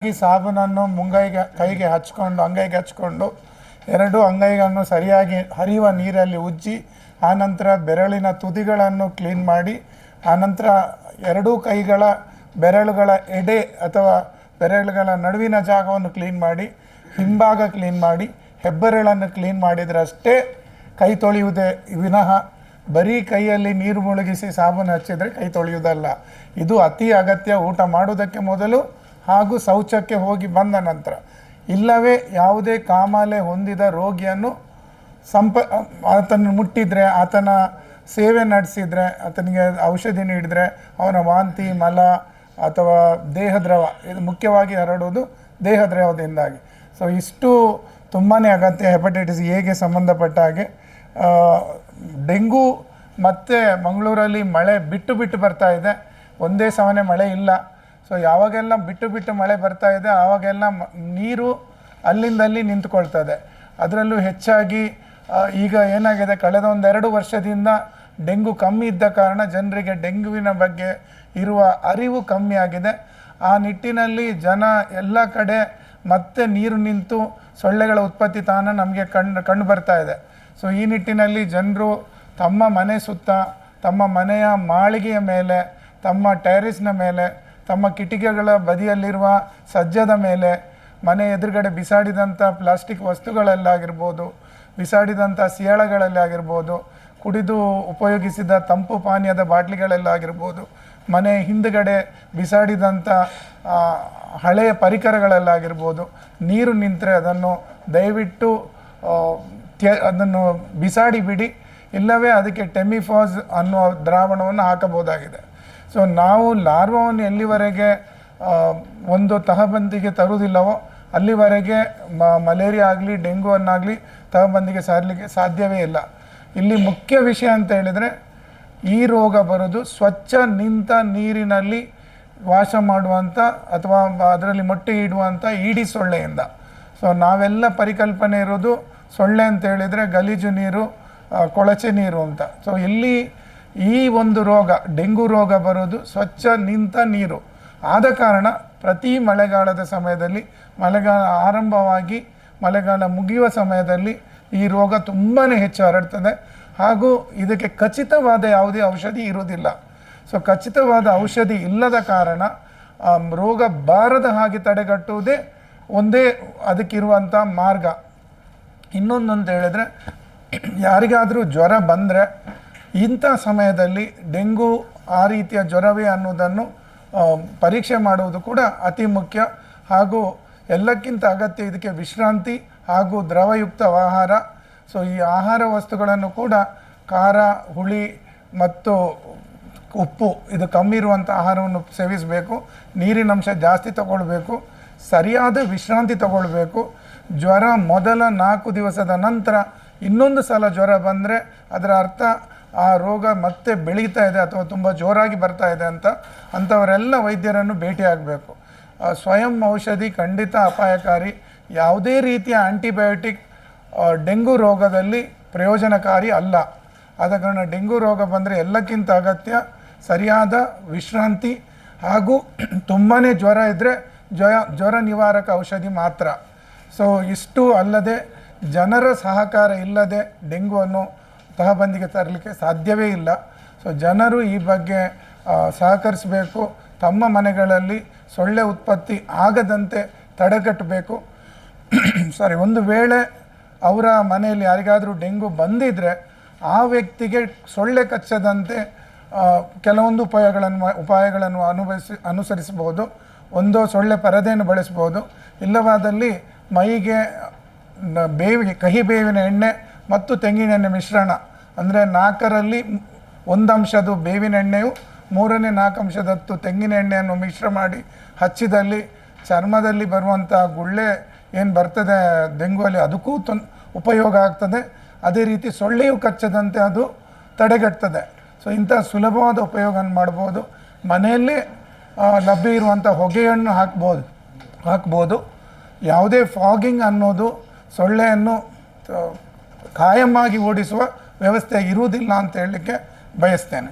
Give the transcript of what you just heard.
ಈ ಸಾಬೂನನ್ನು ಕೈಗೆ ಹಚ್ಕೊಂಡು ಅಂಗೈಗೆ ಹಚ್ಕೊಂಡು ಎರಡು ಅಂಗೈಗಳನ್ನು ಸರಿಯಾಗಿ ಹರಿಯುವ ನೀರಲ್ಲಿ ಉಜ್ಜಿ ಆನಂತರ ಬೆರಳಿನ ತುದಿಗಳನ್ನು ಕ್ಲೀನ್ ಮಾಡಿ ಆನಂತರ ಎರಡೂ ಕೈಗಳ ಬೆರಳುಗಳ ಎಡೆ ಅಥವಾ ಬೆರಳುಗಳ ನಡುವಿನ ಜಾಗವನ್ನು ಕ್ಲೀನ್ ಮಾಡಿ ಹಿಂಭಾಗ ಕ್ಲೀನ್ ಮಾಡಿ ಹೆಬ್ಬೆರಳನ್ನು ಕ್ಲೀನ್ ಮಾಡಿದರೆ ಅಷ್ಟೇ ಕೈ ತೊಳೆಯುವುದೇ ವಿನಃ ಬರೀ ಕೈಯಲ್ಲಿ ನೀರು ಮುಳುಗಿಸಿ ಸಾಬೂನು ಹಚ್ಚಿದರೆ ಕೈ ತೊಳೆಯುವುದಲ್ಲ. ಇದು ಅತಿ ಅಗತ್ಯ ಊಟ ಮಾಡುವುದಕ್ಕೆ ಮೊದಲು ಹಾಗೂ ಶೌಚಕ್ಕೆ ಹೋಗಿ ಬಂದ ನಂತರ. ಇಲ್ಲವೇ ಯಾವುದೇ ಕಾಮಾಲೆ ಹೊಂದಿದ ರೋಗಿಯನ್ನು ಆತನ ಮುಟ್ಟಿದರೆ, ಆತನ ಸೇವೆ ನಡೆಸಿದರೆ, ಆತನಿಗೆ ಔಷಧಿ ನೀಡಿದರೆ ಅವನ ವಾಂತಿ ಮಲ ಅಥವಾ ದೇಹದ್ರವ, ಇದು ಮುಖ್ಯವಾಗಿ ಹರಡುವುದು ದೇಹದ್ರವದಿಂದಾಗಿ. ಸೊ ಇಷ್ಟು ತುಂಬಾ ಅಗತ್ಯ. ಹೆಪಟೈಟಿಸ್ ಎಗೆ ಸಂಬಂಧಪಟ್ಟ ಹಾಗೆ ಡೆಂಗು ಮತ್ತು ಮಂಗಳೂರಲ್ಲಿ ಮಳೆ ಬಿಟ್ಟು ಬರ್ತಾ ಇದೆ. ಒಂದೇ ಸಮನೆ ಮಳೆ ಇಲ್ಲ. ಸೊ ಯಾವಾಗೆಲ್ಲ ಬಿಟ್ಟು ಮಳೆ ಬರ್ತಾ ಇದೆ ಆವಾಗೆಲ್ಲ ನೀರು ಅಲ್ಲಿಂದಲ್ಲಿ ನಿಂತುಕೊಳ್ತದೆ. ಅದರಲ್ಲೂ ಹೆಚ್ಚಾಗಿ ಈಗ ಏನಾಗಿದೆ, ಕಳೆದ 1-2 ವರ್ಷದಿಂದ ಡೆಂಗು ಕಮ್ಮಿ ಇದ್ದ ಕಾರಣ ಜನರಿಗೆ ಡೆಂಗುವಿನ ಬಗ್ಗೆ ಇರುವ ಅರಿವು ಕಮ್ಮಿ ಆಗಿದೆ. ಆ ನಿಟ್ಟಿನಲ್ಲಿ ಜನ ಎಲ್ಲ ಕಡೆ ಮತ್ತೆ ನೀರು ನಿಂತು ಸೊಳ್ಳೆಗಳ ಉತ್ಪತ್ತಿ ತಾನ ನಮಗೆ ಕಂಡು ಬರ್ತಾ ಇದೆ. ಸೊ ಈ ನಿಟ್ಟಿನಲ್ಲಿ ಜನರು ತಮ್ಮ ಮನೆ ಸುತ್ತ, ತಮ್ಮ ಮನೆಯ ಮಾಳಿಗೆಯ ಮೇಲೆ, ತಮ್ಮ ಟೆರೆಸ್ನ ಮೇಲೆ, ತಮ್ಮ ಕಿಟಿಕಿಗಳ ಬದಿಯಲ್ಲಿರುವ ಸಜ್ಜದ ಮೇಲೆ, ಮನೆ ಎದುರುಗಡೆ ಬಿಸಾಡಿದಂಥ ಪ್ಲಾಸ್ಟಿಕ್ ವಸ್ತುಗಳಲ್ಲಾಗಿರ್ಬೋದು, ಬಿಸಾಡಿದಂಥ ಸಿಯಾಳಗಳಲ್ಲಾಗಿರ್ಬೋದು, ಕುಡಿದು ಉಪಯೋಗಿಸಿದ ತಂಪು ಪಾನೀಯದ ಬಾಟ್ಲಿಗಳಲ್ಲಾಗಿರ್ಬೋದು, ಮನೆ ಹಿಂದುಗಡೆ ಬಿಸಾಡಿದಂಥ ಹಳೆಯ ಪರಿಕರಗಳಲ್ಲಾಗಿರ್ಬೋದು, ನೀರು ನಿಂತರೆ ಅದನ್ನು ದಯವಿಟ್ಟು ಅದನ್ನು ಬಿಸಾಡಿ ಬಿಡಿ. ಇಲ್ಲವೇ ಅದಕ್ಕೆ ಟೆಮಿಫಾಸ್ ಅನ್ನುವ ದ್ರಾವಣವನ್ನು ಹಾಕಬಹುದಾಗಿದೆ. ಸೊ ನಾವು ಲಾರ್ವಾವನ್ನು ಎಲ್ಲಿವರೆಗೆ ಒಂದು ತಹಬಂದಿಗೆ ತರುವುದಿಲ್ಲವೋ ಅಲ್ಲಿವರೆಗೆ ಮಲೇರಿಯಾ ಆಗಲಿ ಡೆಂಗುವನ್ನಾಗಲಿ ತಹಬಂದಿಗೆ ಸಾರಲಿಕ್ಕೆ ಸಾಧ್ಯವೇ ಇಲ್ಲ. ಇಲ್ಲಿ ಮುಖ್ಯ ವಿಷಯ ಅಂತ ಹೇಳಿದರೆ, ಈ ರೋಗ ಬರೋದು ಸ್ವಚ್ಛ ನಿಂತ ನೀರಿನಲ್ಲಿ ವಾಸ ಮಾಡುವಂಥ ಅಥವಾ ಅದರಲ್ಲಿ ಮೊಟ್ಟೆ ಇಡುವಂಥ ಈಡಿ ಸೊಳ್ಳೆಯಿಂದ. ಸೊ ನಾವೆಲ್ಲ ಪರಿಕಲ್ಪನೆ ಇರೋದು ಸೊಳ್ಳೆ ಅಂತ ಹೇಳಿದರೆ ಗಲೀಜು ನೀರು, ಕೊಳಚೆ ನೀರು ಅಂತ. ಸೊ ಇಲ್ಲಿ ಈ ಒಂದು ರೋಗ, ಡೆಂಗು ರೋಗ ಬರೋದು ಸ್ವಚ್ಛ ನಿಂತ ನೀರು ಆದ ಕಾರಣ ಪ್ರತಿ ಮಳೆಗಾಲದ ಸಮಯದಲ್ಲಿ, ಮಳೆಗಾಲ ಆರಂಭವಾಗಿ ಮಳೆಗಾಲ ಮುಗಿಯುವ ಸಮಯದಲ್ಲಿ ಈ ರೋಗ ತುಂಬಾ ಹೆಚ್ಚು ಹರಡ್ತದೆ. ಹಾಗೂ ಇದಕ್ಕೆ ಖಚಿತವಾದ ಯಾವುದೇ ಔಷಧಿ ಇರುವುದಿಲ್ಲ. ಸೊ ಖಚಿತವಾದ ಔಷಧಿ ಇಲ್ಲದ ಕಾರಣ ರೋಗ ಬಾರದ ಹಾಗೆ ತಡೆಗಟ್ಟುವುದೇ ಒಂದೇ ಅದಕ್ಕಿರುವಂಥ ಮಾರ್ಗ. ಇನ್ನೊಂದು ಅಂತ ಹೇಳಿದರೆ, ಯಾರಿಗಾದರೂ ಜ್ವರ ಬಂದರೆ ಇಂಥ ಸಮಯದಲ್ಲಿ ಡೆಂಗು ಆ ರೀತಿಯ ಜ್ವರವೇ ಅನ್ನೋದನ್ನು ಪರೀಕ್ಷೆ ಮಾಡುವುದು ಕೂಡ ಅತಿ ಮುಖ್ಯ. ಹಾಗೂ ಎಲ್ಲಕ್ಕಿಂತ ಅಗತ್ಯ ಇದಕ್ಕೆ ವಿಶ್ರಾಂತಿ ಹಾಗೂ ದ್ರವಯುಕ್ತ ಆಹಾರ. ಸೊ ಈ ಆಹಾರ ವಸ್ತುಗಳನ್ನು ಕೂಡ ಖಾರ, ಹುಳಿ ಮತ್ತು ಉಪ್ಪು ಇದು ಕಮ್ಮಿ ಇರುವಂಥ ಆಹಾರವನ್ನು ಸೇವಿಸಬೇಕು. ನೀರಿನಂಶ ಜಾಸ್ತಿ ತಗೊಳ್ಬೇಕು. ಸರಿಯಾದ ವಿಶ್ರಾಂತಿ ತಗೊಳ್ಬೇಕು. ಜ್ವರ ಮೊದಲ 4 ದಿವಸದ ನಂತರ ಇನ್ನೊಂದು ಸಲ ಜ್ವರ ಬಂದರೆ ಅದರ ಅರ್ಥ ಆ ರೋಗ ಮತ್ತೆ ಬೆಳೀತಾ ಇದೆ ಅಥವಾ ತುಂಬ ಜೋರಾಗಿ ಬರ್ತಾ ಇದೆ ಅಂತ. ಅಂಥವರೆಲ್ಲ ವೈದ್ಯರನ್ನು ಭೇಟಿಯಾಗಬೇಕು. ಸ್ವಯಂ ಔಷಧಿ ಖಂಡಿತ ಅಪಾಯಕಾರಿ. ಯಾವುದೇ ರೀತಿಯ ಆ್ಯಂಟಿಬಯೋಟಿಕ್ ಡೆಂಗು ರೋಗದಲ್ಲಿ ಪ್ರಯೋಜನಕಾರಿ ಅಲ್ಲ. ಆದ ಕಾರಣ ಡೆಂಗು ರೋಗ ಬಂದರೆ ಎಲ್ಲಕ್ಕಿಂತ ಅಗತ್ಯ ಸರಿಯಾದ ವಿಶ್ರಾಂತಿ ಹಾಗೂ ತುಂಬಾ ಜ್ವರ ಇದ್ದರೆ ಜ್ವರ ನಿವಾರಕ ಔಷಧಿ ಮಾತ್ರ. ಸೊ ಇಷ್ಟು ಅಲ್ಲದೆ ಜನರ ಸಹಕಾರ ಇಲ್ಲದೆ ಡೆಂಗುವನ್ನು ತಹಬಂದಿಗೆ ತರಲಿಕ್ಕೆ ಸಾಧ್ಯವೇ ಇಲ್ಲ. ಸೊ ಜನರು ಈ ಬಗ್ಗೆ ಸಹಕರಿಸಬೇಕು. ತಮ್ಮ ಮನೆಗಳಲ್ಲಿ ಸೊಳ್ಳೆ ಉತ್ಪತ್ತಿ ಆಗದಂತೆ ತಡೆಗಟ್ಟಬೇಕು. ಒಂದು ವೇಳೆ ಅವರ ಮನೆಯಲ್ಲಿ ಯಾರಿಗಾದರೂ ಡೆಂಗು ಬಂದಿದ್ದರೆ ಆ ವ್ಯಕ್ತಿಗೆ ಸೊಳ್ಳೆ ಕಚ್ಚದಂತೆ ಕೆಲವೊಂದು ಉಪಾಯಗಳನ್ನು ಅನುಸರಿಸಬಹುದು. ಒಂದು ಸೊಳ್ಳೆ ಪರದೆಯನ್ನು ಬಳಸ್ಬೋದು. ಇಲ್ಲವಾದಲ್ಲಿ ಮೈಗೆ ಕಹಿ ಬೇವಿನ ಎಣ್ಣೆ ಮತ್ತು ತೆಂಗಿನೆಣ್ಣೆ ಮಿಶ್ರಣ, ಅಂದರೆ 4ರಲ್ಲಿ 1 ಅಂಶದ ಬೇವಿನ ಎಣ್ಣೆಯು 3ನೇ 4 ಅಂಶದತ್ತು ತೆಂಗಿನ ಎಣ್ಣೆಯನ್ನು ಮಿಶ್ರ ಮಾಡಿ ಹಚ್ಚಿದಲ್ಲಿ ಚರ್ಮದಲ್ಲಿ ಬರುವಂಥ ಗುಳ್ಳೆ ಏನು ಬರ್ತದೆ ಡೆಂಗುವಲ್ಲಿ ಅದಕ್ಕೂ ಉಪಯೋಗ ಆಗ್ತದೆ. ಅದೇ ರೀತಿ ಸೊಳ್ಳೆಯು ಕಚ್ಚದಂತೆ ಅದು ತಡೆಗಟ್ತದೆ. ಸೊ ಇಂಥ ಸುಲಭವಾದ ಉಪಯೋಗ ಮಾಡ್ಬೋದು. ಮನೆಯಲ್ಲೇ ಲಭ್ಯ ಇರುವಂಥ ಹೊಗೆಯನ್ನು ಹಾಕ್ಬೋದು. ಯಾವುದೇ ಫಾಗಿಂಗ್ ಅನ್ನೋದು ಸೊಳ್ಳೆಯನ್ನು ಕಾಯಮಾಗಿ ಓಡಿಸುವ ವ್ಯವಸ್ಥೆ ಇರುವುದಿಲ್ಲ ಅಂತ ಹೇಳಲಿಕ್ಕೆ ಬಯಸ್ತೇನೆ.